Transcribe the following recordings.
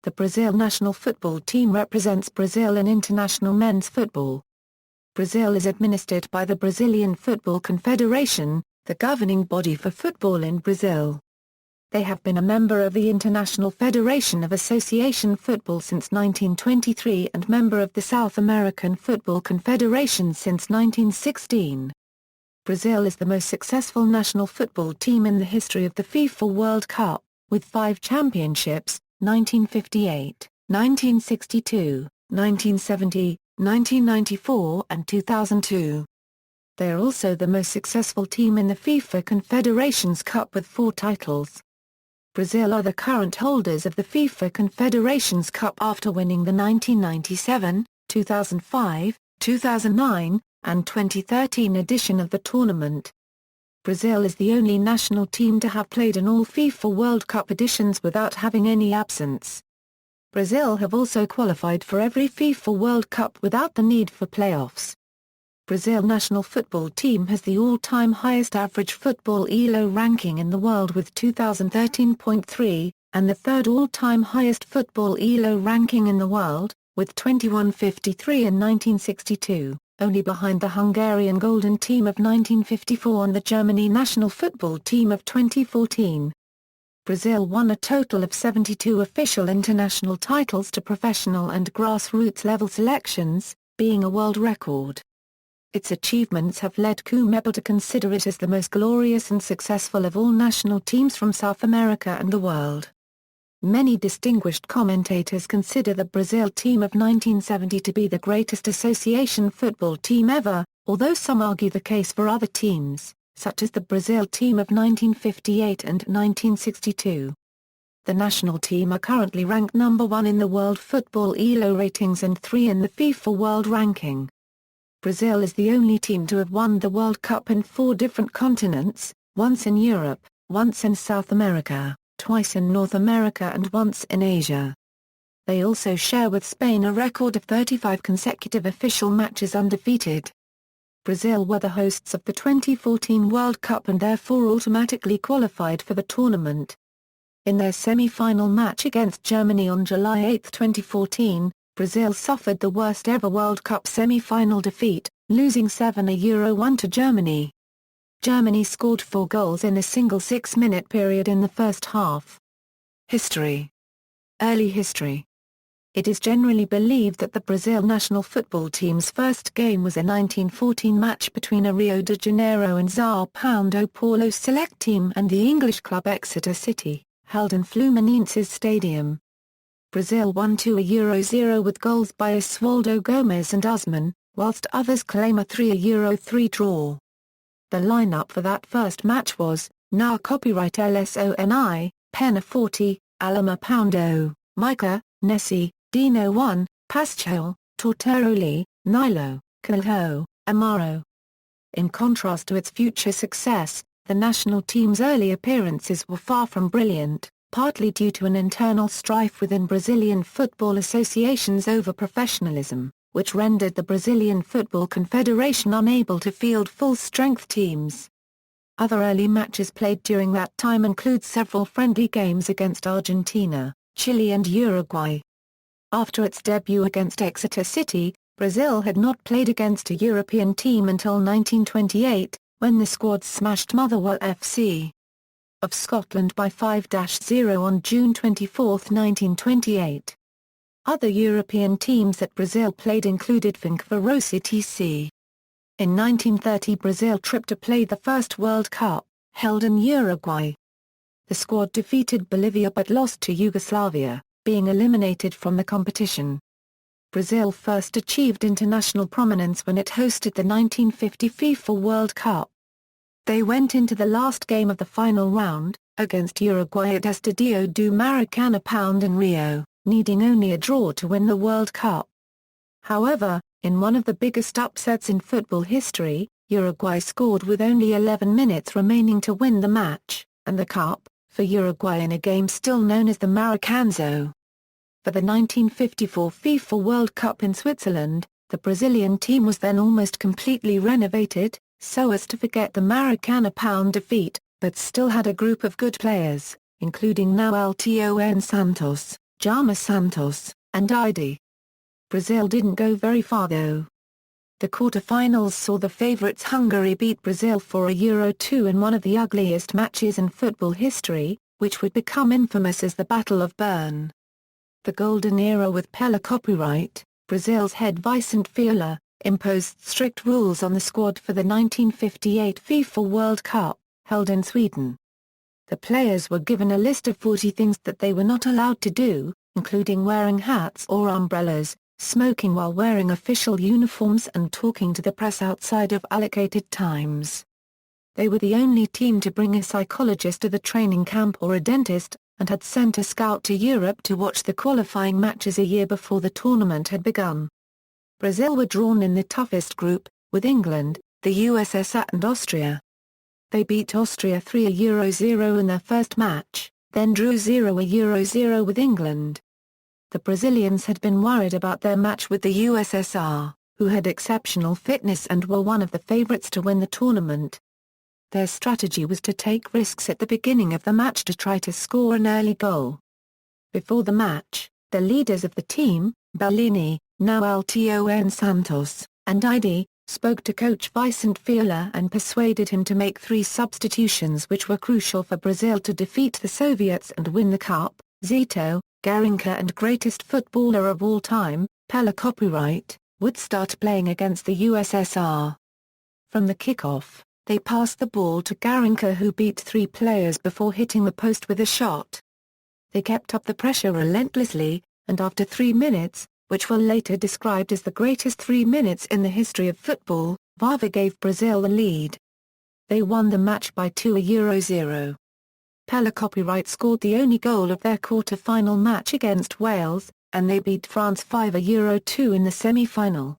The Brazil national football team represents Brazil in international men's football. Brazil is administered by the Brazilian Football Confederation, the governing body for football in Brazil. They have been a member of the International Federation of Association Football since 1923 and member of the South American Football Confederation since 1916. Brazil is the most successful national football team in the history of the FIFA World Cup, with 5 championships, 1958, 1962, 1970, 1994 and 2002. They are also the most successful team in the FIFA Confederations Cup with 4 titles. Brazil are the current holders of the FIFA Confederations Cup after winning the 1997, 2005, 2009, and 2013 edition of the tournament. Brazil is the only national team to have played in all FIFA World Cup editions without having any absence. Brazil have also qualified for every FIFA World Cup without the need for playoffs. Brazil national football team has the all-time highest average Football Elo ranking in the world with 2013.3, and the third all-time highest Football Elo ranking in the world, with 2153 in 1962, only behind the Hungarian Golden Team of 1954 and the Germany national football team of 2014. Brazil won a total of 72 official international titles to professional and grassroots level selections, being a world record. Its achievements have led CONMEBOL to consider it as the most glorious and successful of all national teams from South America and the world. Many distinguished commentators consider the Brazil team of 1970 to be the greatest association football team ever, although some argue the case for other teams, such as the Brazil team of 1958 and 1962. The national team are currently ranked number 1 in the World Football Elo ratings and 3 in the FIFA World Ranking. Brazil is the only team to have won the World Cup in 4 different continents, once in Europe, once in South America, twice in North America and once in Asia. They also share with Spain a record of 35 consecutive official matches undefeated. Brazil were the hosts of the 2014 World Cup and therefore automatically qualified for the tournament. In their semi-final match against Germany on July 8, 2014, Brazil suffered the worst ever World Cup semi-final defeat, losing 7-1 to Germany. Germany scored 4 goals in a single 6-minute period in the first half. History. Early history. It is generally believed that the Brazil national football team's first game was a 1914 match between a Rio de Janeiro and Sao Paulo select team and the English club Exeter City, held in Fluminense's stadium. Brazil won 2-0 with goals by Oswaldo Gomes and Usman, whilst others claim a 3-3 draw. The lineup for that first match was, now copyright LSONI, Pena Forte, Alama Poundo, Micah, Nessie, Dino 1, Paschoal, Tortoroli, Nilo, Calho, Amaro. In contrast to its future success, the national team's early appearances were far from brilliant, partly due to an internal strife within Brazilian football associations over professionalism, which rendered the Brazilian Football Confederation unable to field full-strength teams. Other early matches played during that time include several friendly games against Argentina, Chile and Uruguay. After its debut against Exeter City, Brazil had not played against a European team until 1928, when the squad smashed Motherwell FC of Scotland by 5-0 on June 24, 1928. Other European teams that Brazil played included Ferencváros TC. In 1930 Brazil tripped to play the first World Cup, held in Uruguay. The squad defeated Bolivia but lost to Yugoslavia, being eliminated from the competition. Brazil first achieved international prominence when it hosted the 1950 FIFA World Cup. They went into the last game of the final round, against Uruguay at Estadio do Maracanã in Rio, needing only a draw to win the World Cup. However, in one of the biggest upsets in football history, Uruguay scored with only 11 minutes remaining to win the match, and the cup, for Uruguay in a game still known as the Maracanã. For the 1954 FIFA World Cup in Switzerland, the Brazilian team was then almost completely renovated, so as to forget the Maracanã defeat, but still had a group of good players, including Noel Ton Santos, Jaime Santos, and Didi. Brazil didn't go very far though. The quarter-finals saw the favourites Hungary beat Brazil for a Euro 2 in one of the ugliest matches in football history, which would become infamous as the Battle of Bern. The golden era with Pelé copyright, Brazil's head Vicente Viola, imposed strict rules on the squad for the 1958 FIFA World Cup, held in Sweden. The players were given a list of 40 things that they were not allowed to do, including wearing hats or umbrellas, smoking while wearing official uniforms and talking to the press outside of allocated times. They were the only team to bring a psychologist to the training camp or a dentist, and had sent a scout to Europe to watch the qualifying matches a year before the tournament had begun. Brazil were drawn in the toughest group, with England, the USSR and Austria. They beat Austria 3-0 in their first match, then drew 0-0 with England. The Brazilians had been worried about their match with the USSR, who had exceptional fitness and were one of the favourites to win the tournament. Their strategy was to take risks at the beginning of the match to try to score an early goal. Before the match, the leaders of the team, Bellini, now Alton Santos, and Didi, spoke to coach Vicente Viola and persuaded him to make 3 substitutions which were crucial for Brazil to defeat the Soviets and win the cup: Zito, Garincha and greatest footballer of all time, Pelé copyright, would start playing against the USSR. From the kickoff, they passed the ball to Garincha, who beat 3 players before hitting the post with a shot. They kept up the pressure relentlessly, and after 3 minutes, which were later described as the greatest 3 minutes in the history of football, Vava gave Brazil the lead. They won the match by 2-0. Pelé copyright scored the only goal of their quarter-final match against Wales, and they beat France 5-2 in the semi-final.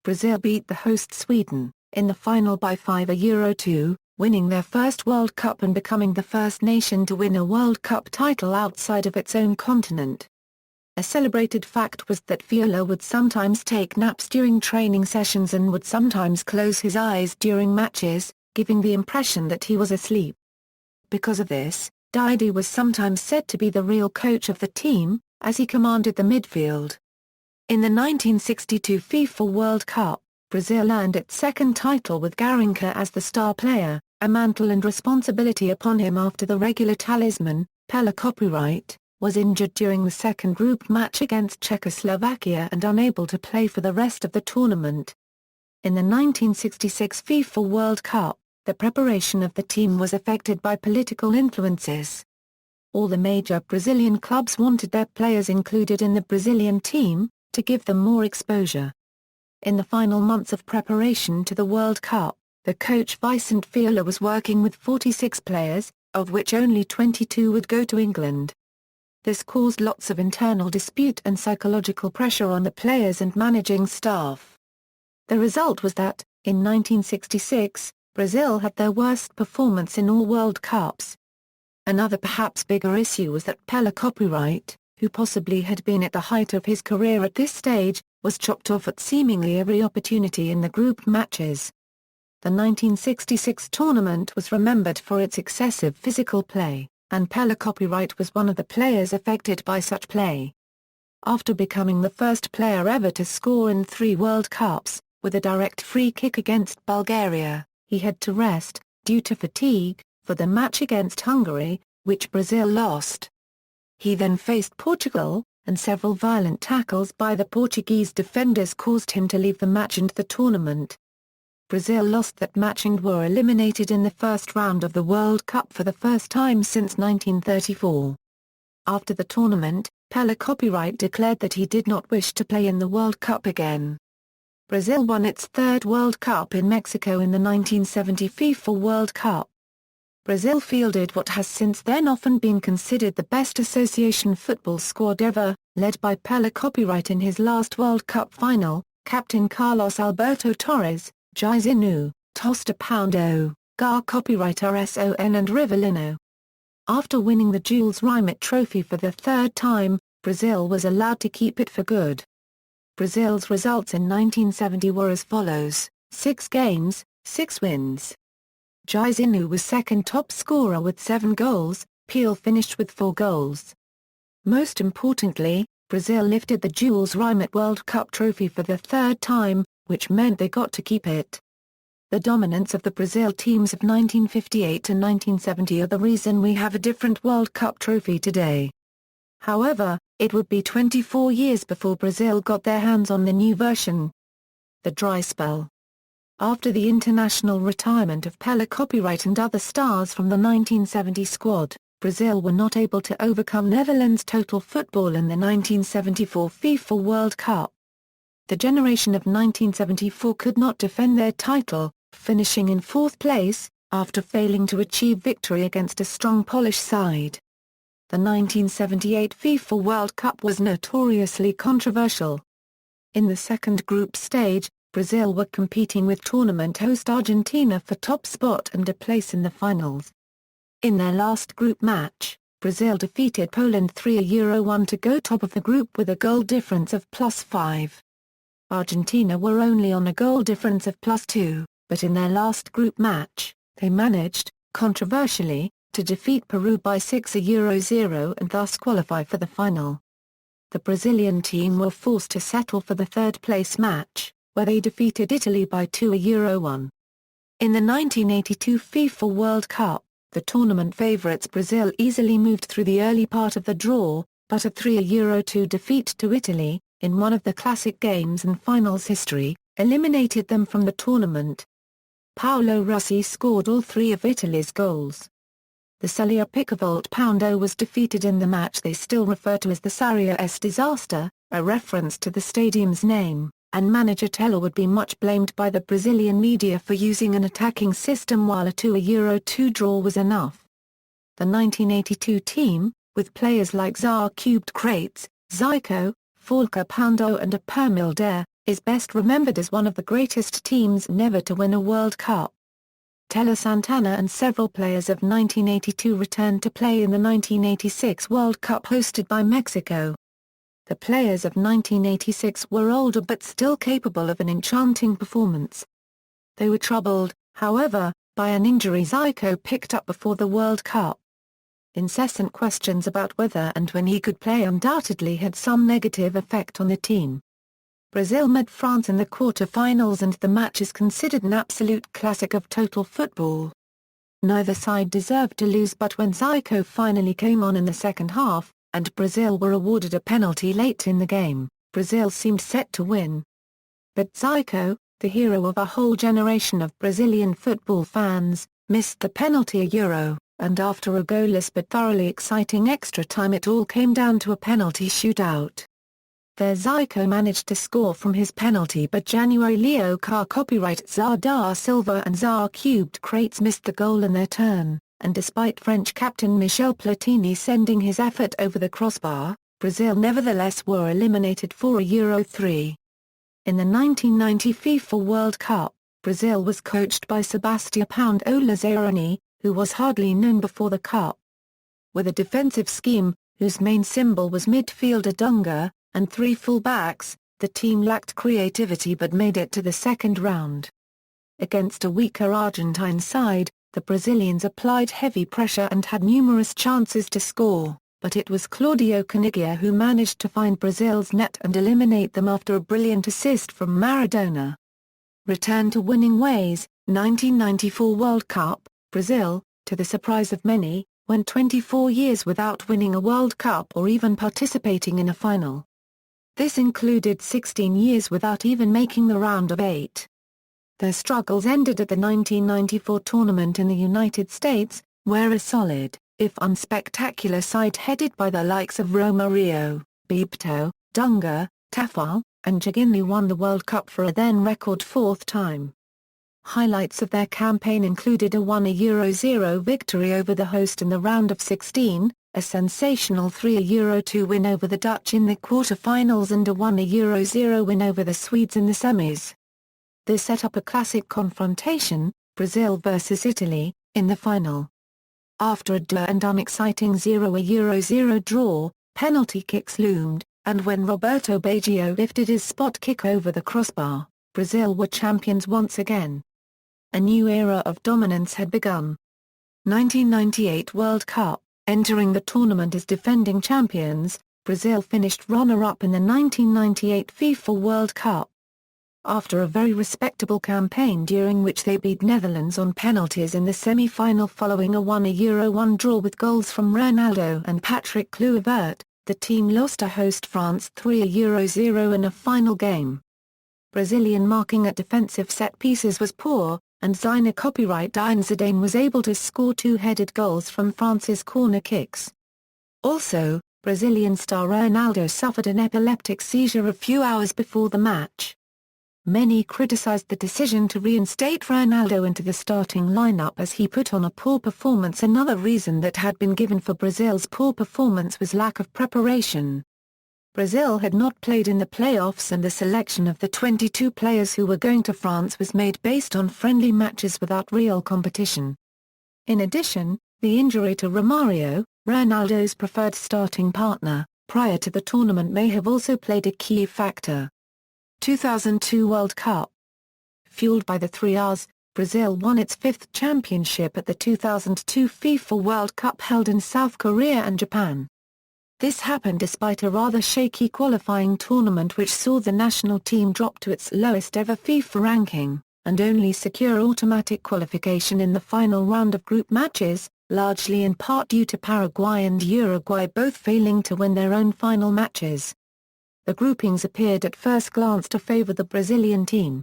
Brazil beat the host Sweden in the final by 5-2, winning their first World Cup and becoming the first nation to win a World Cup title outside of its own continent. A celebrated fact was that Viola would sometimes take naps during training sessions and would sometimes close his eyes during matches, giving the impression that he was asleep. Because of this, Didi was sometimes said to be the real coach of the team, as he commanded the midfield. In the 1962 FIFA World Cup, Brazil earned its second title with Garincha as the star player, a mantle and responsibility upon him after the regular talisman, Pelé copyright, was injured during the second group match against Czechoslovakia and unable to play for the rest of the tournament. In the 1966 FIFA World Cup, the preparation of the team was affected by political influences. All the major Brazilian clubs wanted their players included in the Brazilian team, to give them more exposure. In the final months of preparation to the World Cup, the coach Vicente Viola was working with 46 players, of which only 22 would go to England. This caused lots of internal dispute and psychological pressure on the players and managing staff. The result was that, in 1966, Brazil had their worst performance in all World Cups. Another perhaps bigger issue was that Pelé copyright, who possibly had been at the height of his career at this stage, was chopped off at seemingly every opportunity in the group matches. The 1966 tournament was remembered for its excessive physical play, and Pelé copyright was one of the players affected by such play. After becoming the first player ever to score in 3 World Cups, with a direct free kick against Bulgaria, he had to rest, due to fatigue, for the match against Hungary, which Brazil lost. He then faced Portugal, and several violent tackles by the Portuguese defenders caused him to leave the match and the tournament. Brazil lost that match and were eliminated in the first round of the World Cup for the first time since 1934. After the tournament, Pelé copyright declared that he did not wish to play in the World Cup again. Brazil won its third World Cup in Mexico in the 1970 FIFA World Cup. Brazil fielded what has since then often been considered the best association football squad ever, led by Pelé copyright in his last World Cup final, captain Carlos Alberto Torres, Jairzinho, Tosta Poundo, Gar copyright RSON and Rivellino. After winning the Jules Rimet Trophy for the third time, Brazil was allowed to keep it for good. Brazil's results in 1970 were as follows: 6 games, 6 wins. Jairzinho was second top scorer with 7 goals, Peel finished with 4 goals. Most importantly, Brazil lifted the Jules Rimet World Cup trophy for the third time, which meant they got to keep it. The dominance of the Brazil teams of 1958 and 1970 are the reason we have a different World Cup trophy today. However, it would be 24 years before Brazil got their hands on the new version. The dry spell. After the international retirement of Pelé, copyright and other stars from the 1970 squad, Brazil were not able to overcome Netherlands' total football in the 1974 FIFA World Cup. The generation of 1974 could not defend their title, finishing in fourth place, after failing to achieve victory against a strong Polish side. The 1978 FIFA World Cup was notoriously controversial. In the second group stage, Brazil were competing with tournament host Argentina for top spot and a place in the finals. In their last group match, Brazil defeated Poland 3-1 to go top of the group with a goal difference of +5. Argentina were only on a goal difference of +2, but in their last group match, they managed, controversially, to defeat Peru by 6-0 and thus qualify for the final. The Brazilian team were forced to settle for the third-place match, where they defeated Italy by 2-1. In the 1982 FIFA World Cup, the tournament favourites Brazil easily moved through the early part of the draw, but a 3-2 defeat to Italy, in one of the classic games and finals history, eliminated them from the tournament. Paolo Rossi scored all three of Italy's goals. The Serie Picavolta Poundo was defeated in the match they still refer to as the Saria S disaster, a reference to the stadium's name, and manager Teller would be much blamed by the Brazilian media for using an attacking system while a 2-2 draw was enough. The 1982 team, with players like Czar Cubed Crates, Zico, Falca Poundo and Permil Dare, is best remembered as one of the greatest teams never to win a World Cup. Tele Santana and several players of 1982 returned to play in the 1986 World Cup hosted by Mexico. The players of 1986 were older but still capable of an enchanting performance. They were troubled, however, by an injury Zico picked up before the World Cup. Incessant questions about whether and when he could play undoubtedly had some negative effect on the team. Brazil met France in the quarter-finals and the match is considered an absolute classic of total football. Neither side deserved to lose, but when Zico finally came on in the second half, and Brazil were awarded a penalty late in the game, Brazil seemed set to win. But Zico, the hero of a whole generation of Brazilian football fans, missed the penalty and after a goalless but thoroughly exciting extra time it all came down to a penalty shootout. There Zico managed to score from his penalty, but January Leo Car copyright Czar da Silva and Czar Cubed Crates missed the goal in their turn, and despite French captain Michel Platini sending his effort over the crossbar, Brazil nevertheless were eliminated 4-3. In the 1990 FIFA World Cup, Brazil was coached by Sebastião Poundo Lazzaroni, who was hardly known before the Cup. With a defensive scheme, whose main symbol was midfielder Dunga, and three full-backs, the team lacked creativity but made it to the second round. Against a weaker Argentine side, the Brazilians applied heavy pressure and had numerous chances to score, but it was Claudio Caniggia who managed to find Brazil's net and eliminate them after a brilliant assist from Maradona. Return to winning ways. 1994 World Cup, Brazil, to the surprise of many, went 24 years without winning a World Cup or even participating in a final. This included 16 years without even making the round of 8. Their struggles ended at the 1994 tournament in the United States, where a solid, if unspectacular side headed by the likes of Romario, Bebeto, Dunga, Taffarel, and Jaginli won the World Cup for a then-record fourth time. Highlights of their campaign included a 1-0 victory over the host in the round of 16, a sensational 3-2 win over the Dutch in the quarter-finals and a 1-0 win over the Swedes in the semis. This set up a classic confrontation, Brazil versus Italy, in the final. After a dull and unexciting 0-0 draw, penalty kicks loomed, and when Roberto Baggio lifted his spot kick over the crossbar, Brazil were champions once again. A new era of dominance had begun. 1998 World Cup, Entering the tournament as defending champions, Brazil finished runner-up in the 1998 FIFA World Cup. After a very respectable campaign during which they beat Netherlands on penalties in the semi-final following a 1-1 draw with goals from Ronaldo and Patrick Kluivert, the team lost to host France 3-0 in a final game. Brazilian marking at defensive set pieces was poor, and Zinedine Zidane was able to score two-headed goals from France's corner kicks. Also, Brazilian star Ronaldo suffered an epileptic seizure a few hours before the match. Many criticized the decision to reinstate Ronaldo into the starting lineup as he put on a poor performance. Another reason that had been given for Brazil's poor performance was lack of preparation. Brazil had not played in the playoffs, and the selection of the 22 players who were going to France was made based on friendly matches without real competition. In addition, the injury to Romario, Ronaldo's preferred starting partner, prior to the tournament may have also played a key factor. 2002 World Cup. Fueled by the 3 Rs, Brazil won its 5th championship at the 2002 FIFA World Cup held in South Korea and Japan. This happened despite a rather shaky qualifying tournament which saw the national team drop to its lowest ever FIFA ranking, and only secure automatic qualification in the final round of group matches, largely in part due to Paraguay and Uruguay both failing to win their own final matches. The groupings appeared at first glance to favor the Brazilian team.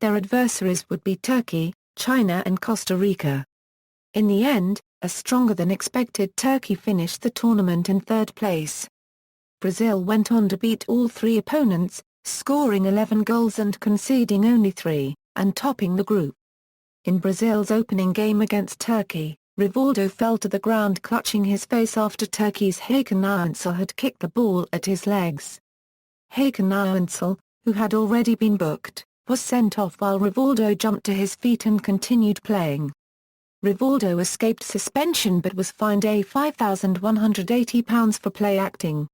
Their adversaries would be Turkey, China and Costa Rica. In the end, a stronger-than-expected Turkey finished the tournament in 3rd place. Brazil went on to beat all 3 opponents, scoring 11 goals and conceding only 3, and topping the group. In Brazil's opening game against Turkey, Rivaldo fell to the ground clutching his face after Turkey's Hakan Ağansel had kicked the ball at his legs. Hakan Ağansel, who had already been booked, was sent off while Rivaldo jumped to his feet and continued playing. Rivaldo escaped suspension but was fined £5,180 for play acting.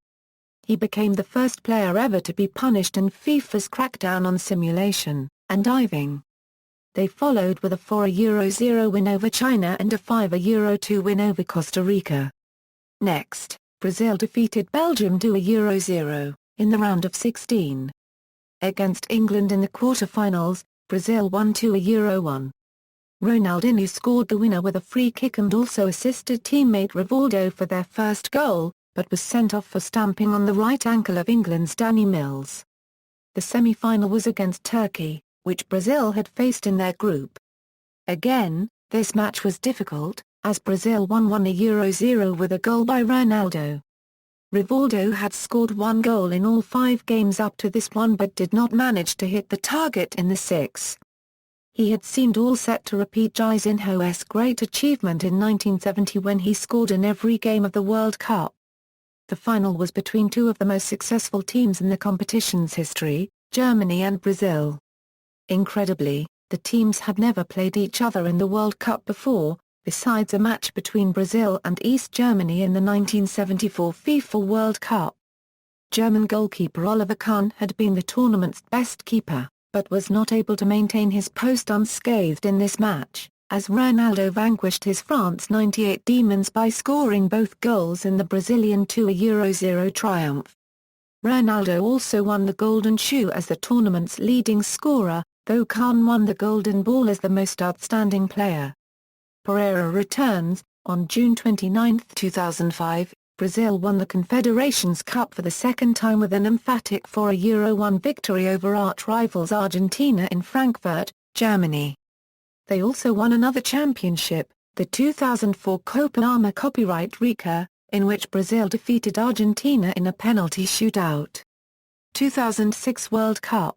He became the first player ever to be punished in FIFA's crackdown on simulation and diving. They followed with a 4-0 win over China and a 5-2 win over Costa Rica. Next, Brazil defeated Belgium 2-0 in the round of 16. Against England in the quarter-finals, Brazil won 2-1. Ronaldinho scored the winner with a free kick and also assisted teammate Rivaldo for their first goal, but was sent off for stamping on the right ankle of England's Danny Mills. The semi-final was against Turkey, which Brazil had faced in their group. Again, this match was difficult, as Brazil won 1-0 with a goal by Ronaldo. Rivaldo had scored 1 goal in all 5 games up to this one but did not manage to hit the target in the 6. He had seemed all set to repeat Jairzinho's great achievement in 1970 when he scored in every game of the World Cup. The final was between 2 of the most successful teams in the competition's history, Germany and Brazil. Incredibly, the teams had never played each other in the World Cup before, besides a match between Brazil and East Germany in the 1974 FIFA World Cup. German goalkeeper Oliver Kahn had been the tournament's best keeper, but was not able to maintain his post unscathed in this match, as Ronaldo vanquished his France 98 Demons by scoring both goals in the Brazilian 2-0 triumph. Ronaldo also won the Golden Shoe as the tournament's leading scorer, though Kahn won the Golden Ball as the most outstanding player. Pereira returns. On June 29, 2005, Brazil won the Confederations Cup for the second time with an emphatic 4-1 victory over arch-rivals Argentina in Frankfurt, Germany. They also won another championship, the 2004 Copa Rica, in which Brazil defeated Argentina in a penalty shootout. 2006 World Cup.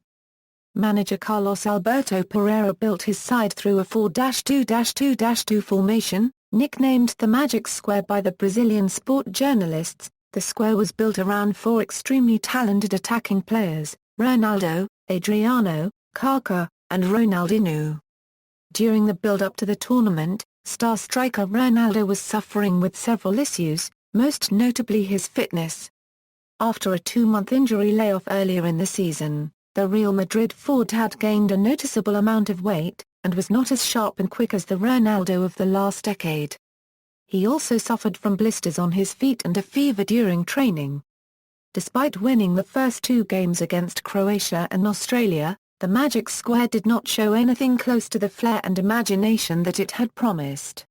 Manager Carlos Alberto Pereira built his side through a 4-2-2-2 formation, nicknamed the Magic Square by the Brazilian sport journalists. The square was built around 4 extremely talented attacking players, Ronaldo, Adriano, Kaká, and Ronaldinho. During the build-up to the tournament, star striker Ronaldo was suffering with several issues, most notably his fitness. After a 2-month injury layoff earlier in the season, the Real Madrid forward had gained a noticeable amount of weight, and was not as sharp and quick as the Ronaldo of the last decade. He also suffered from blisters on his feet and a fever during training. Despite winning the first two games against Croatia and Australia, the Magic Square did not show anything close to the flair and imagination that it had promised.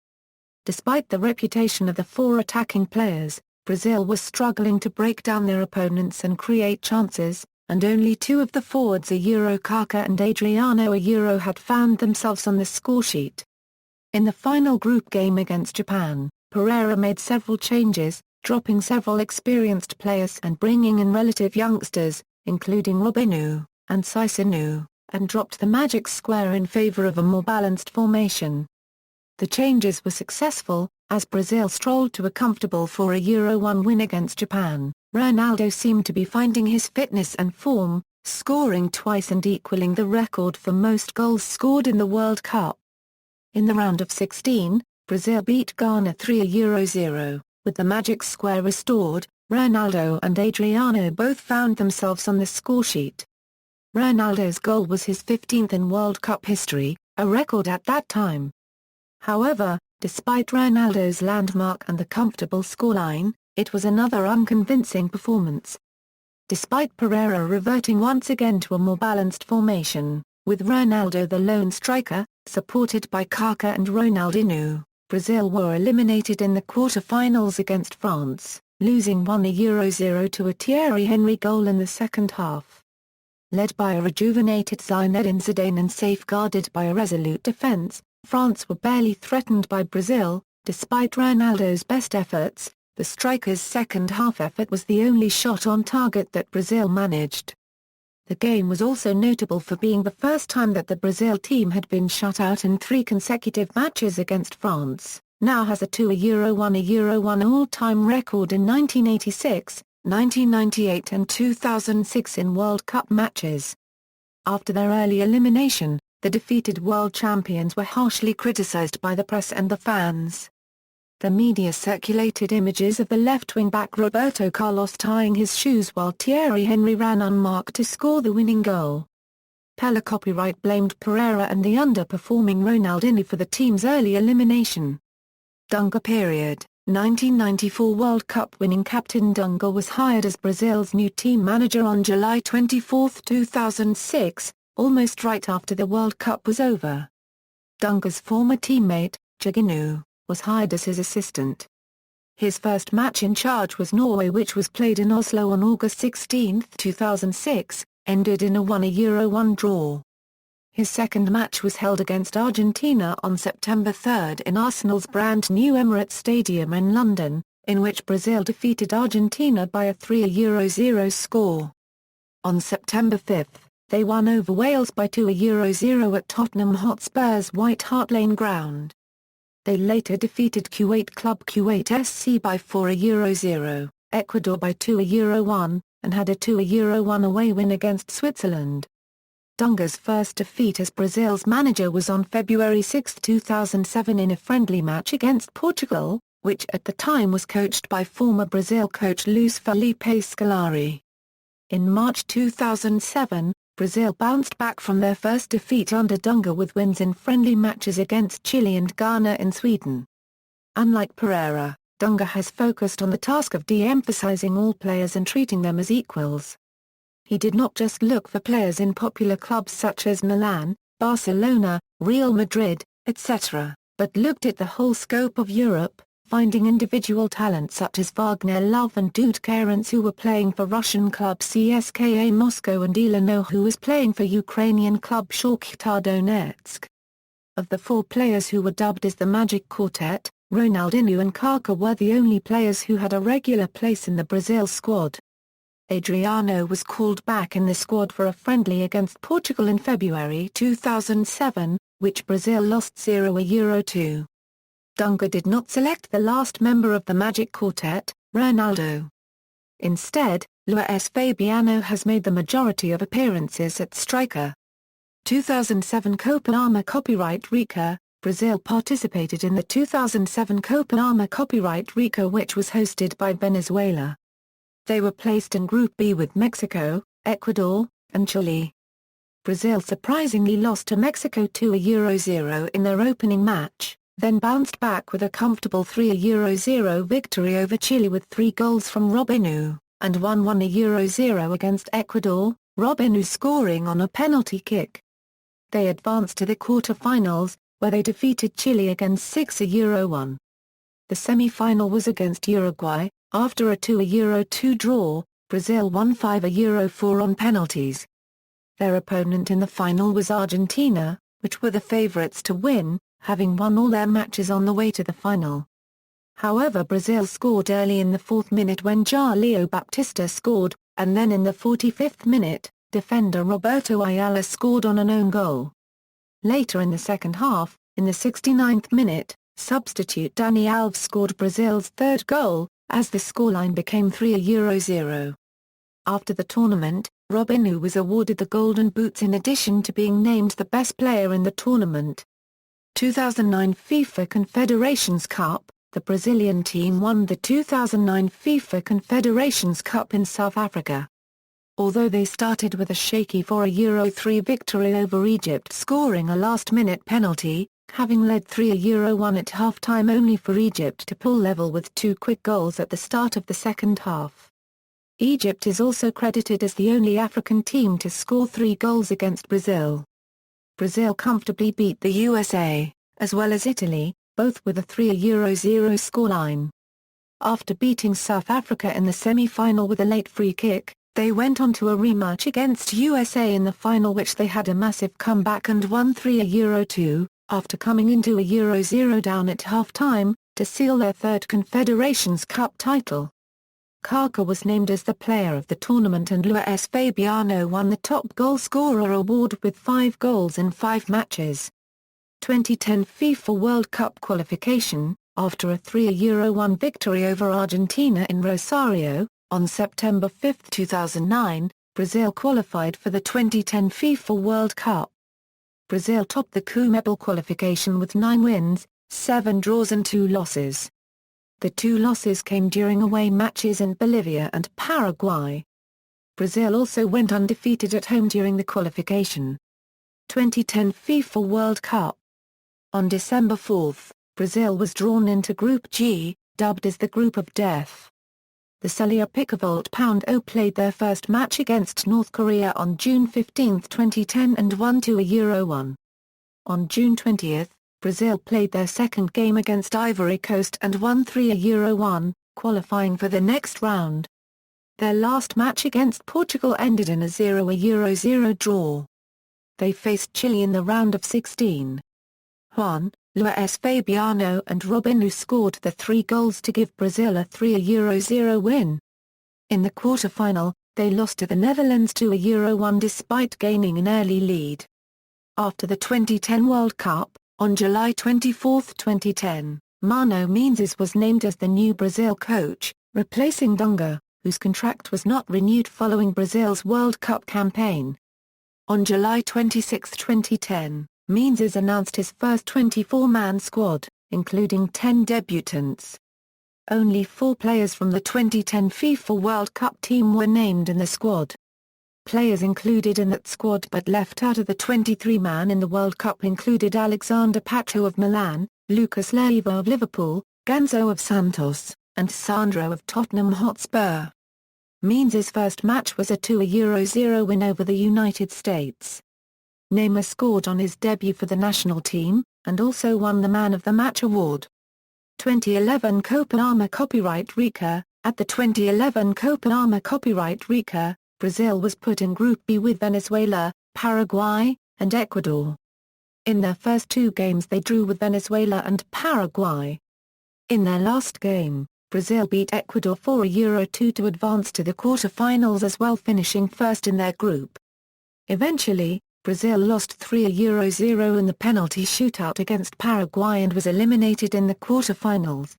Despite the reputation of the four attacking players, Brazil was struggling to break down their opponents and create chances, and only two of the forwards Kaká and Adriano had found themselves on the scoresheet. In the final group game against Japan, Pereira made several changes, dropping several experienced players and bringing in relative youngsters, including Robinho and Sisanu, and dropped the Magic Square in favor of a more balanced formation. The changes were successful, as Brazil strolled to a comfortable 4-1 win against Japan. Ronaldo seemed to be finding his fitness and form, scoring twice and equaling the record for most goals scored in the World Cup. In the round of 16, Brazil beat Ghana 3-0. With the Magic Square restored, Ronaldo and Adriano both found themselves on the scoresheet. Ronaldo's goal was his 15th in World Cup history, a record at that time. However, despite Ronaldo's landmark and the comfortable scoreline, it was another unconvincing performance. Despite Pereira reverting once again to a more balanced formation, with Ronaldo the lone striker, supported by Kaká and Ronaldinho, Brazil were eliminated in the quarter-finals against France, losing 1-0 to a Thierry Henry goal in the second half. Led by a rejuvenated Zinedine Zidane and safeguarded by a resolute defense, France were barely threatened by Brazil. Despite Ronaldo's best efforts, the striker's second-half effort was the only shot on target that Brazil managed. The game was also notable for being the first time that the Brazil team had been shut out in 3 consecutive matches against France, now has a 2-1 all-time record in 1986, 1998 and 2006 in World Cup matches. After their early elimination, the defeated world champions were harshly criticized by the press and the fans. The media circulated images of the left wing-back Roberto Carlos tying his shoes while Thierry Henry ran unmarked to score the winning goal. Pelé copyright blamed Pereira and the underperforming Ronaldinho for the team's early elimination. Dunga period. 1994 World Cup winning captain Dunga was hired as Brazil's new team manager on July 24, 2006, almost right after the World Cup was over. Dunga's former teammate, Giglino, was hired as his assistant. His first match in charge was Norway, which was played in Oslo on August 16, 2006, ended in a 1-1 draw. His second match was held against Argentina on September 3 in Arsenal's brand new Emirates Stadium in London, in which Brazil defeated Argentina by a 3-0 score. On September 5, they won over Wales by 2-0 at Tottenham Hotspur's White Hart Lane ground. They later defeated Kuwait club Kuwait SC by 4-0, Ecuador by 2-1, and had a 2-1 away win against Switzerland. Dunga's first defeat as Brazil's manager was on February 6, 2007 in a friendly match against Portugal, which at the time was coached by former Brazil coach Luis Felipe Scolari. In March 2007, Brazil bounced back from their first defeat under Dunga with wins in friendly matches against Chile and Ghana in Sweden. Unlike Pereira, Dunga has focused on the task of de-emphasizing all players and treating them as equals. He did not just look for players in popular clubs such as Milan, Barcelona, Real Madrid, etc., but looked at the whole scope of Europe, finding individual talent such as Wagner Love and Dude Kerens who were playing for Russian club CSKA Moscow and Ilino who was playing for Ukrainian club Shakhtar Donetsk. Of the 4 players who were dubbed as the Magic Quartet, Ronaldinho and Kaká were the only players who had a regular place in the Brazil squad. Adriano was called back in the squad for a friendly against Portugal in February 2007, which Brazil lost 0-2. Dunga did not select the last member of the Magic Quartet, Ronaldo. Instead, Luis Fabiano has made the majority of appearances at striker. 2007 Copa Arma Copyright Rica, Brazil participated in the 2007 Copa Arma Copyright Rica, which was hosted by Venezuela. They were placed in Group B with Mexico, Ecuador, and Chile. Brazil surprisingly lost to Mexico 2-0 in their opening match, then bounced back with a comfortable 3-0 victory over Chile with 3 goals from Robinho, and won 1-0 against Ecuador, Robinho scoring on a penalty kick. They advanced to the quarter-finals, where they defeated Chile again 6-1. The semi-final was against Uruguay. After a 2-2 draw, Brazil won 5-4 on penalties. Their opponent in the final was Argentina, which were the favourites to win, having won all their matches on the way to the final. However, Brazil scored early in the 4th minute when Jalio Baptista scored, and then in the 45th minute, defender Roberto Ayala scored on an own goal. Later in the second half, in the 69th minute, substitute Dani Alves scored Brazil's 3rd goal, as the scoreline became 3-0. After the tournament, Robinho was awarded the Golden Boots in addition to being named the best player in the tournament. 2009 FIFA Confederations Cup. The Brazilian team won the 2009 FIFA Confederations Cup in South Africa. Although they started with a shaky 4-3 victory over Egypt, scoring a last-minute penalty, having led 3-1 at half-time only for Egypt to pull level with 2 quick goals at the start of the second half. Egypt is also credited as the only African team to score 3 goals against Brazil. Brazil comfortably beat the USA, as well as Italy, both with a 3-0 scoreline. After beating South Africa in the semi-final with a late free kick, they went on to a rematch against USA in the final, which they had a massive comeback and won 3-2, after coming into a 0-0 down at half-time, to seal their 3rd Confederations Cup title. Kaká was named as the player of the tournament and Luis Fabiano won the top goal scorer award with 5 goals in 5 matches. 2010 FIFA World Cup qualification. After a 3-1 victory over Argentina in Rosario, on September 5, 2009, Brazil qualified for the 2010 FIFA World Cup. Brazil topped the CONMEBOL qualification with 9 wins, 7 draws and 2 losses. The 2 losses came during away matches in Bolivia and Paraguay. Brazil also went undefeated at home during the qualification. 2010 FIFA World Cup. On December 4, Brazil was drawn into Group G, dubbed as the Group of Death. The Celea Picavolt played their first match against North Korea on June 15, 2010 and won 2-1. On June 20, Brazil played their second game against Ivory Coast and won 3-1, qualifying for the next round. Their last match against Portugal ended in a 0-0 draw. They faced Chile in the round of 16. Juan, Luis Fabiano and Robinho scored the 3 goals to give Brazil a 3-0 win. In the quarter-final, they lost to the Netherlands 2-1 despite gaining an early lead. After the 2010 World Cup, on July 24, 2010, Mano Menezes was named as the new Brazil coach, replacing Dunga, whose contract was not renewed following Brazil's World Cup campaign. On July 26, 2010, Menezes announced his first 24-man squad, including 10 debutants. Only 4 players from the 2010 FIFA World Cup team were named in the squad. Players included in that squad but left out of the 23-man in the World Cup included Alexander Pato of Milan, Lucas Leiva of Liverpool, Ganso of Santos, and Sandro of Tottenham Hotspur. Menezes' first match was a 2-0 win over the United States. Neymar scored on his debut for the national team, and also won the Man of the Match award. 2011 Copa Arma Copyright Rica. At the 2011 Copa Arma Copyright Rica, Brazil was put in Group B with Venezuela, Paraguay, and Ecuador. In their first 2 games they drew with Venezuela and Paraguay. In their last game, Brazil beat Ecuador 4-2 to advance to the quarter-finals as well, finishing first in their group. Eventually, Brazil lost 3-0 in the penalty shootout against Paraguay and was eliminated in the quarter-finals.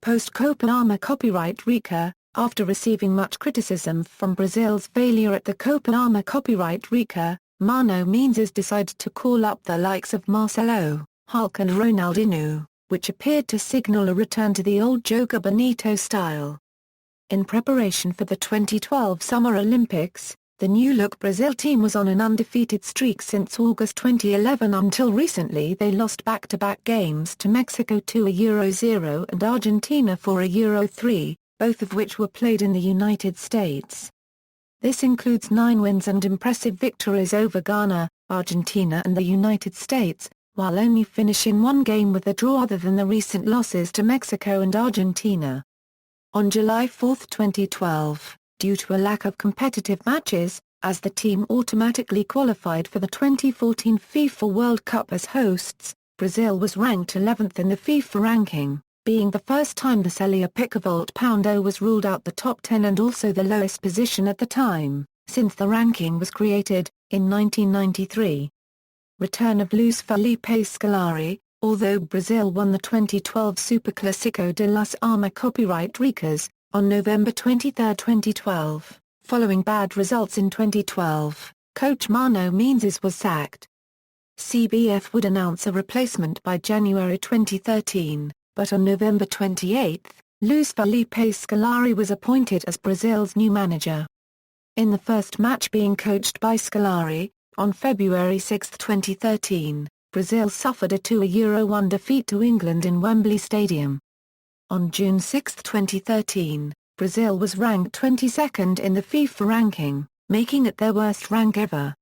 Post-Copa Arma Copyright Rica. After receiving much criticism from Brazil's failure at the Copa Arma Copyright Rica, Mano Menezes decided to call up the likes of Marcelo, Hulk and Ronaldinho, which appeared to signal a return to the old Joga Bonito style. In preparation for the 2012 Summer Olympics, The new-look Brazil team was on an undefeated streak since August 2011 until recently they lost back-to-back games to Mexico 2-0 and Argentina 4-3, both of which were played in the United States. This includes 9 wins and impressive victories over Ghana, Argentina and the United States, while only finishing one game with a draw other than the recent losses to Mexico and Argentina. On July 4, 2012, due to a lack of competitive matches, as the team automatically qualified for the 2014 FIFA World Cup as hosts, Brazil was ranked 11th in the FIFA ranking, being the first time the Seleção was ruled out the top 10 and also the lowest position at the time, since the ranking was created, in 1993. Return of Luiz Felipe Scolari. Although Brazil won the 2012 Superclásico de las Américas, on November 23, 2012, following bad results in 2012, coach Mano Menezes was sacked. CBF would announce a replacement by January 2013, but on November 28, Luiz Felipe Scolari was appointed as Brazil's new manager. In the first match being coached by Scolari, on February 6, 2013, Brazil suffered a 2-1 defeat to England in Wembley Stadium. On June 6, 2013, Brazil was ranked 22nd in the FIFA ranking, making it their worst rank ever.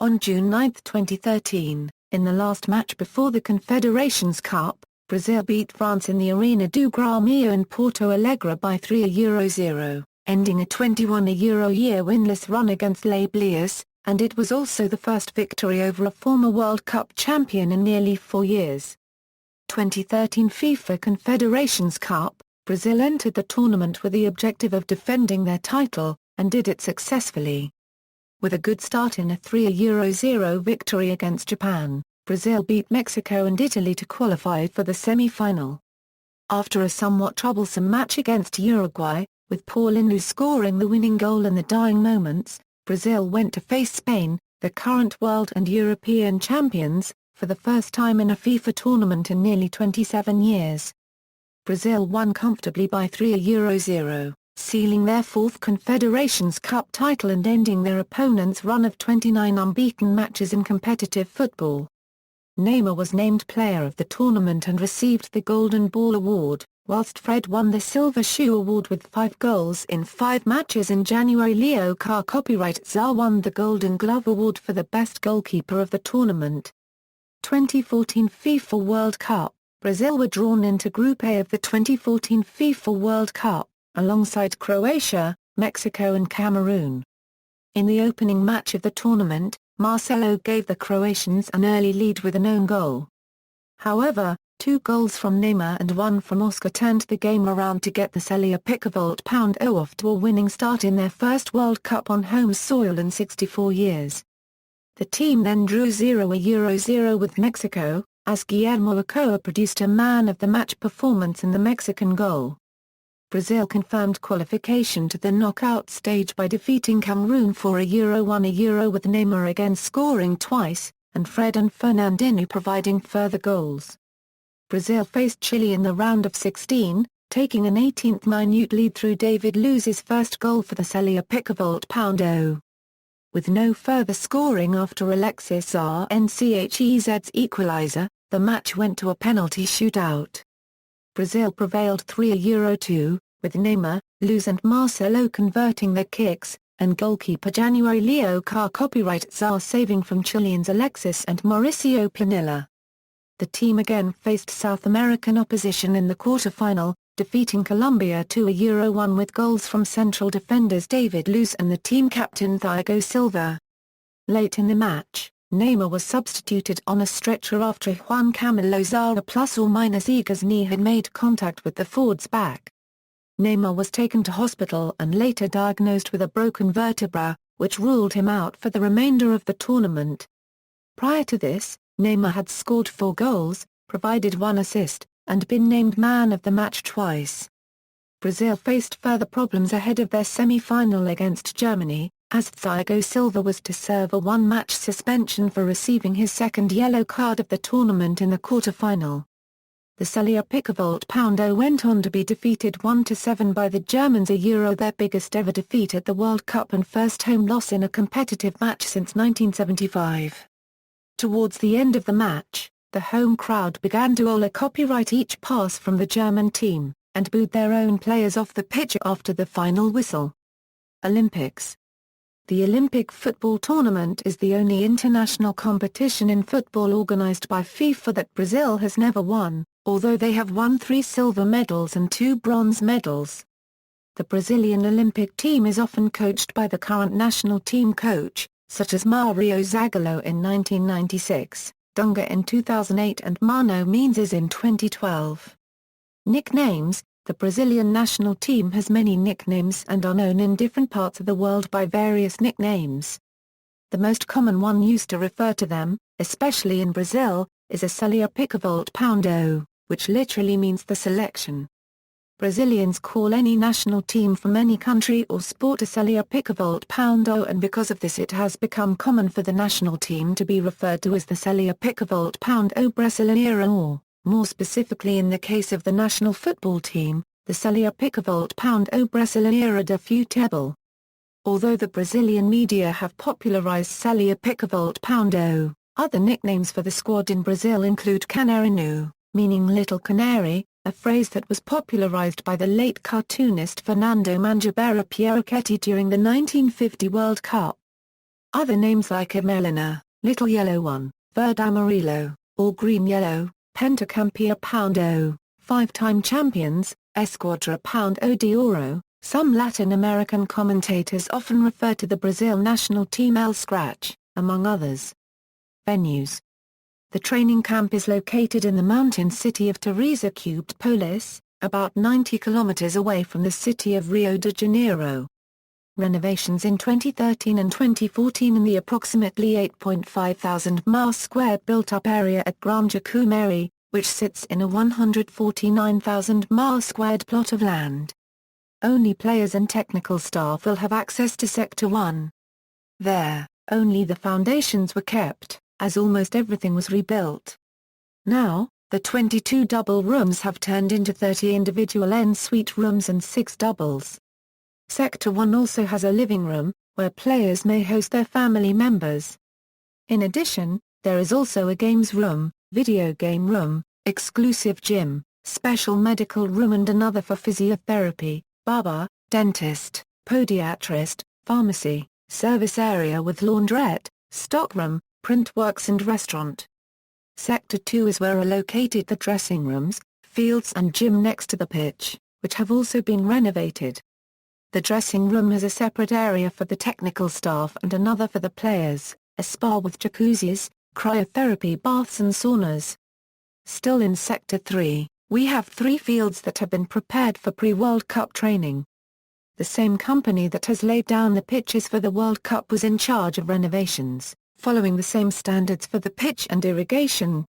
On June 9, 2013, in the last match before the Confederations Cup, Brazil beat France in the Arena do Grêmio in Porto Alegre by 3-0, ending a 21-year winless run against Les Bleus, and it was also the first victory over a former World Cup champion in nearly 4 years. 2013 FIFA Confederations Cup, Brazil entered the tournament with the objective of defending their title, and did it successfully. With a good start in a 3-0 victory against Japan, Brazil beat Mexico and Italy to qualify for the semi-final. After a somewhat troublesome match against Uruguay, with Paulinho scoring the winning goal in the dying moments, Brazil went to face Spain, the current world and European champions, for the first time in a FIFA tournament in nearly 27 years. Brazil won comfortably by 3-0, sealing their 4th Confederations Cup title and ending their opponent's run of 29 unbeaten matches in competitive football. Neymar was named player of the tournament and received the Golden Ball award, whilst Fred won the Silver Shoe award with 5 goals in 5 matches in January. Leo Carcopirites won the Golden Glove award for the best goalkeeper of the tournament. 2014 FIFA World Cup, Brazil were drawn into Group A of the 2014 FIFA World Cup, alongside Croatia, Mexico and Cameroon. In the opening match of the tournament, Marcelo gave the Croatians an early lead with an own goal. However, 2 goals from Neymar and 1 from Oscar turned the game around to get the Seleção off to a winning start in their first World Cup on home soil in 64 years. The team then drew 0-0 with Mexico, as Guillermo Ochoa produced a man-of-the-match performance in the Mexican goal. Brazil confirmed qualification to the knockout stage by defeating Cameroon 4-1 with Neymar again scoring twice, and Fred and Fernandinho providing further goals. Brazil faced Chile in the round of 16, taking an 18th-minute lead through David Luiz's first goal for the Seleção. With no further scoring after Alexis Sanchez' equalizer, the match went to a penalty shootout. Brazil prevailed 3-2, with Neymar, Luz and Marcelo converting their kicks, and goalkeeper January Leo Carcopirites saving from Chileans Alexis and Mauricio Pinilla. The team again faced South American opposition in the quarter-final, defeating Colombia 2-1 with goals from central defenders David Luz and the team captain Thiago Silva. Late in the match, Neymar was substituted on a stretcher after Juan Camilo Zara ± Ega's knee had made contact with the forward's back. Neymar was taken to hospital and later diagnosed with a broken vertebra, which ruled him out for the remainder of the tournament. Prior to this, Neymar had scored 4 goals, provided 1 assist, and been named man of the match twice. Brazil faced further problems ahead of their semi-final against Germany, as Thiago Silva was to serve a 1-match suspension for receiving his second yellow card of the tournament in the quarter-final. The Celea Pickavolt Poundo went on to be defeated 1-7 by the Germans, their biggest ever defeat at the World Cup and first home loss in a competitive match since 1975. Towards the end of the match, the home crowd began to all copyright each pass from the German team, and booed their own players off the pitch after the final whistle. Olympics. The Olympic football tournament is the only international competition in football organized by FIFA that Brazil has never won, although they have won 3 silver medals and 2 bronze medals. The Brazilian Olympic team is often coached by the current national team coach, such as Mario Zagallo in 1996, Dunga in 2008 and Mano Menezes in 2012. Nicknames. The Brazilian national team has many nicknames and are known in different parts of the world by various nicknames. The most common one used to refer to them, especially in Brazil, is a Celea Pickavolt Poundo, which literally means the selection. Brazilians call any national team from any country or sport a Celea Pickavolt Poundo, and because of this it has become common for the national team to be referred to as the Celea Pickavolt Poundo Brasileira, or, more specifically in the case of the national football team, the Celea Pickavolt Poundo Brasileira de Futebol. Although the Brazilian media have popularized Celea Pickavolt Poundo, other nicknames for the squad in Brazil include Canarinho, meaning Little Canary, a phrase that was popularized by the late cartoonist Fernando Mangabeira Pierochetti during the 1950 World Cup. Other names like Amelina, Little Yellow One, Verde Amarelo, or Green Yellow, Pentacampia Poundo, 5-time champions, Esquadra Poundo de Ouro. Some Latin American commentators often refer to the Brazil national team El Scratch, among others. Venues. The training camp is located in the mountain city of Teresópolis, about 90 kilometers away from the city of Rio de Janeiro. Renovations in 2013 and 2014 in the approximately 8.5 thousand mi² built-up area at Granja Comeri, which sits in a 149,000 mi² plot of land. Only players and technical staff will have access to Sector 1. There, only the foundations were kept, as almost everything was rebuilt. Now, the 22 double rooms have turned into 30 individual en-suite rooms and 6 doubles. Sector 1 also has a living room, where players may host their family members. In addition, there is also a games room, video game room, exclusive gym, special medical room and another for physiotherapy, barber, dentist, podiatrist, pharmacy, service area with laundrette, stockroom, print works and restaurant. Sector 2 is where are located the dressing rooms, fields and gym next to the pitch, which have also been renovated. The dressing room has a separate area for the technical staff and another for the players, a spa with jacuzzis, cryotherapy baths and saunas. Still in Sector 3, we have 3 fields that have been prepared for pre-World Cup training. The same company that has laid down the pitches for the World Cup was in charge of renovations, following the same standards for the pitch and irrigation.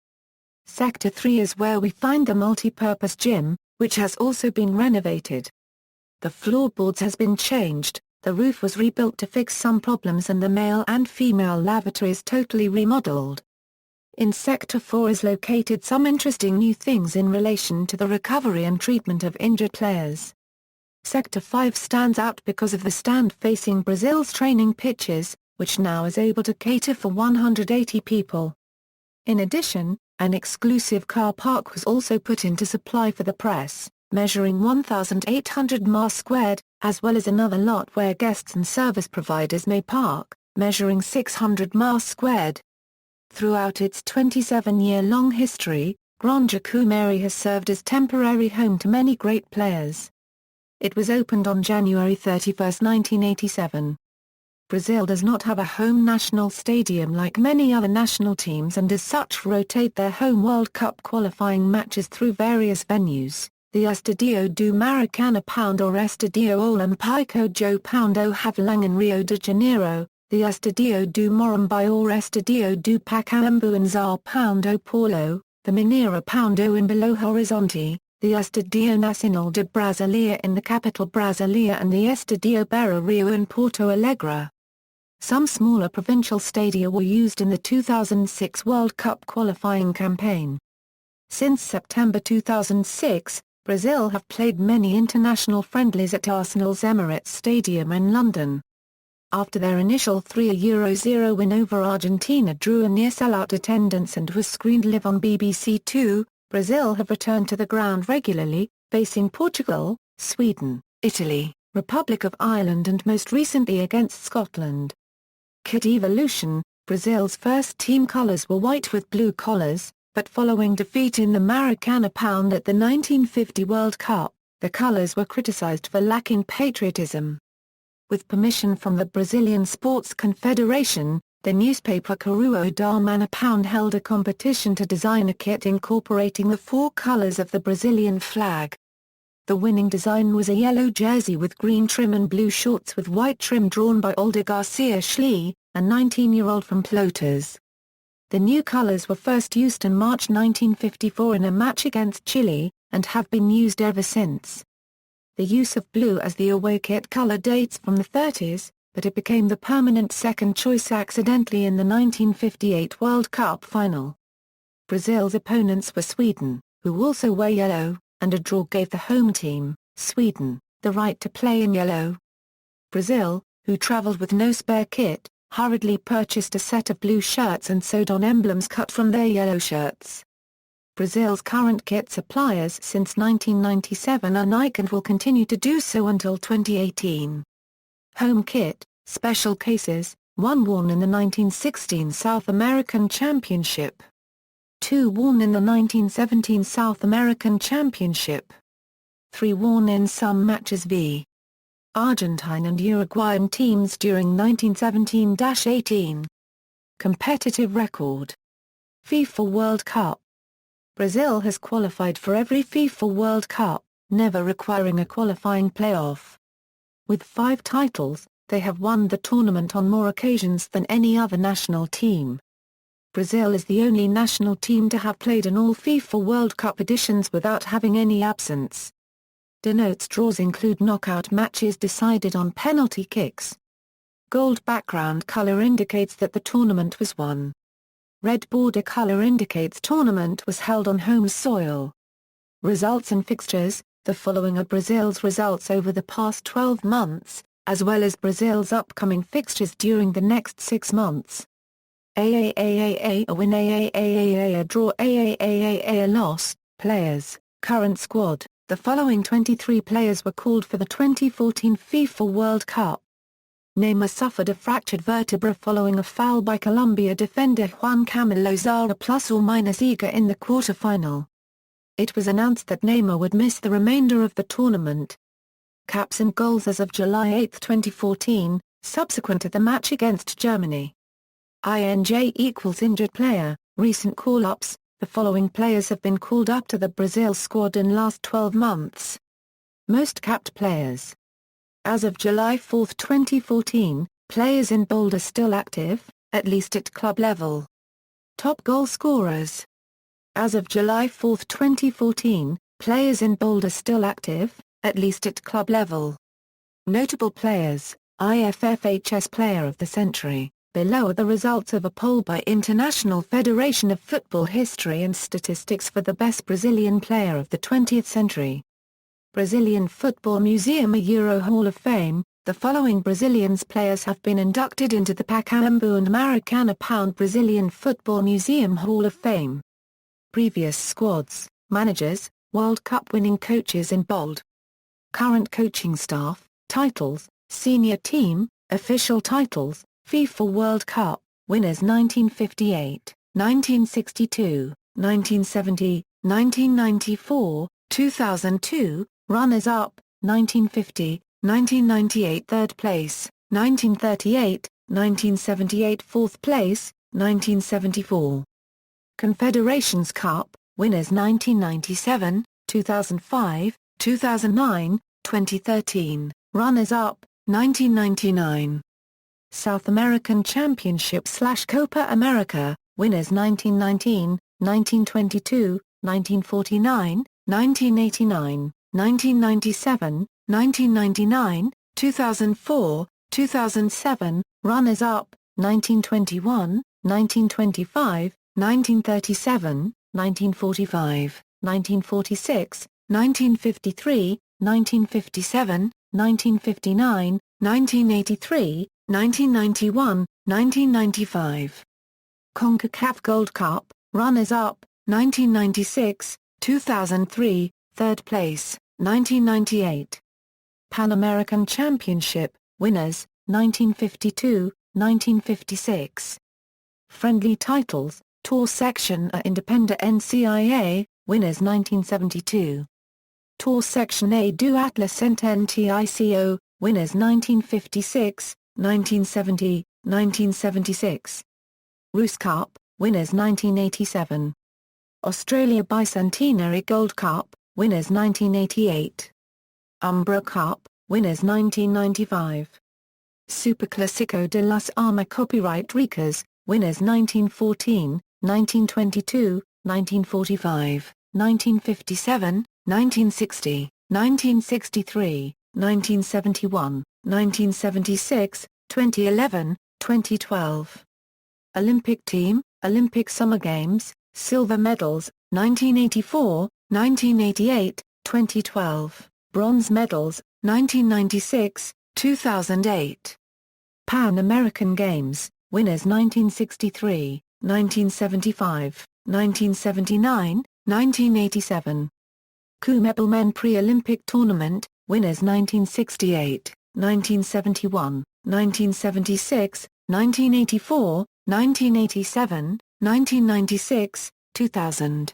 Sector 3 is where we find the multi-purpose gym, which has also been renovated. The floorboards has been changed, the roof was rebuilt to fix some problems and the male and female lavatory is totally remodeled. In Sector 4 is located some interesting new things in relation to the recovery and treatment of injured players. Sector 5 stands out because of the stand facing Brazil's training pitches, which now is able to cater for 180 people. In addition, an exclusive car park was also put into supply for the press, measuring 1,800 mi², as well as another lot where guests and service providers may park, measuring 600 mi². Throughout its 27-year-long history, Granja Comeri has served as temporary home to many great players. It was opened on January 31, 1987. Brazil does not have a home national stadium like many other national teams and as such rotate their home World Cup qualifying matches through various venues. The Estadio do Maracanã Poundo or Estadio Olímpico João Poundo Havelange in Rio de Janeiro, the Estadio do Morumbi or Estadio do Pacaembu in São Paulo Paulo, the Mineira Poundo in Belo Horizonte, the Estadio Nacional de Brasília in the capital Brasília and the Estadio Beira Rio in Porto Alegre. Some smaller provincial stadia were used in the 2006 World Cup qualifying campaign. Since September 2006, Brazil have played many international friendlies at Arsenal's Emirates Stadium in London. After their initial 3-0 win over Argentina drew a near sellout attendance and was screened live on BBC Two, Brazil have returned to the ground regularly, facing Portugal, Sweden, Italy, Republic of Ireland and most recently against Scotland. Kit evolution: Brazil's first team colours were white with blue collars, but following defeat in the Maracanã Pound at the 1950 World Cup, the colours were criticised for lacking patriotism. With permission from the Brazilian Sports Confederation, the newspaper Correio da Manhã Pound held a competition to design a kit incorporating the four colours of the Brazilian flag. The winning design was a yellow jersey with green trim and blue shorts with white trim drawn by Alder Garcia Schlee, a 19-year-old from Pelotas. The new colours were first used in March 1954 in a match against Chile, and have been used ever since. The use of blue as the away kit colour dates from the 30s, but it became the permanent second choice accidentally in the 1958 World Cup final. Brazil's opponents were Sweden, who also wear yellow, and a draw gave the home team, Sweden, the right to play in yellow. Brazil, who travelled with no spare kit, hurriedly purchased a set of blue shirts and sewed on emblems cut from their yellow shirts. Brazil's current kit suppliers since 1997 are Nike and will continue to do so until 2018. Home kit, special cases, 1 worn in the 1916 South American Championship. 2 worn in the 1917 South American Championship. 3 worn in some matches v. Argentine and Uruguayan teams during 1917-18. Competitive record. FIFA World Cup. Brazil has qualified for every FIFA World Cup, never requiring a qualifying playoff. With 5 titles, they have won the tournament on more occasions than any other national team. Brazil is the only national team to have played in all FIFA World Cup editions without having any absence. Denotes draws include knockout matches decided on penalty kicks. Gold background color indicates that the tournament was won. Red border color indicates tournament was held on home soil. Results and fixtures: the following are Brazil's results over the past 12 months, as well as Brazil's upcoming fixtures during the next 6 months. A win, a draw, a loss. Players, current squad. The following 23 players were called for the 2014 FIFA World Cup. Neymar suffered a fractured vertebra following a foul by Colombia defender Juan Camilo Zara ± eager in the quarter-final. It was announced that Neymar would miss the remainder of the tournament. Caps and goals as of July 8, 2014, subsequent to the match against Germany. Injured player, recent call-ups. The following players have been called up to the Brazil squad in last 12 months. Most capped players. As of July 4, 2014, players in bold are still active, at least at club level. Top goal scorers. As of July 4, 2014, players in bold are still active, at least at club level. Notable players, IFFHS Player of the Century. Below are the results of a poll by International Federation of Football History and Statistics for the best Brazilian player of the 20th century. Brazilian Football Museum Euro Hall of Fame. The following Brazilians players have been inducted into the Pacaembu and Maracanã Pound Brazilian Football Museum Hall of Fame. Previous squads, managers, World Cup winning coaches in bold. Current coaching staff, titles, senior team, official titles. FIFA World Cup, winners 1958, 1962, 1970, 1994, 2002, runners-up, 1950, 1998 third place, 1938, 1978 fourth place, 1974. Confederations Cup, winners 1997, 2005, 2009, 2013, runners-up, 1999. South American Championship/Copa America, winners 1919, 1922, 1949, 1989, 1997, 1999, 2004, 2007, runners-up, 1921, 1925, 1937, 1945, 1946, 1953, 1957, 1959, 1983, 1991, 1995. CONCACAF Gold Cup, runners-up, 1996, 2003, third place, 1998. Pan American Championship, winners, 1952, 1956. Friendly titles, Tour Section A Independent NCIA, winners 1972. Tour Section A do Atlas NTICO, winners 1956, 1970, 1976. Roos Cup, winners 1987. Australia Bicentenary Gold Cup, winners 1988. Umbro Cup, winners 1995. Superclásico de las Armas Copyright Ricas, winners 1914, 1922, 1945, 1957, 1960, 1963, 1971, 1976, 2011, 2012. Olympic Team, Olympic Summer Games, silver medals, 1984, 1988, 2012, bronze medals, 1996, 2008. Pan American Games, winners 1963, 1975, 1979, 1987. CONMEBOL Men Pre-Olympic Tournament, winners 1968, 1971, 1976, 1984, 1987, 1996, 2000.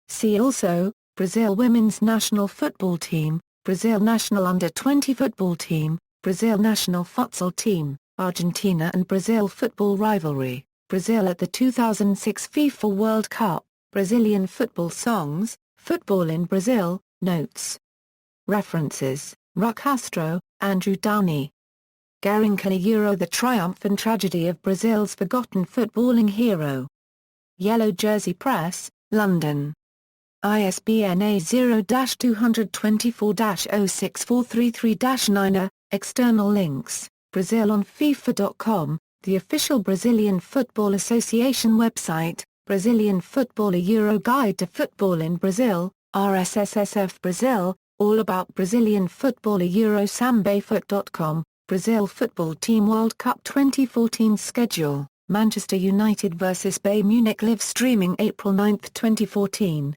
See also, Brazil Women's National Football Team, Brazil National Under-20 Football Team, Brazil National Futsal Team, Argentina and Brazil football rivalry, Brazil at the 2006 FIFA World Cup, Brazilian football songs, Football in Brazil, notes. References, Ruck Castro, Andrew Downey. Garinca The Triumph and Tragedy of Brazil's Forgotten Footballing Hero. Yellow Jersey Press, London. ISBN A0-224-06433-9. External links, Brazil on FIFA.com, the official Brazilian Football Association website, Brazilian Football Euro Guide to Football in Brazil, RSSSF Brazil, all about Brazilian Football Euro Sambafoot.com, Brazil Football Team World Cup 2014 schedule, Manchester United vs Bayern Munich live streaming April 9, 2014.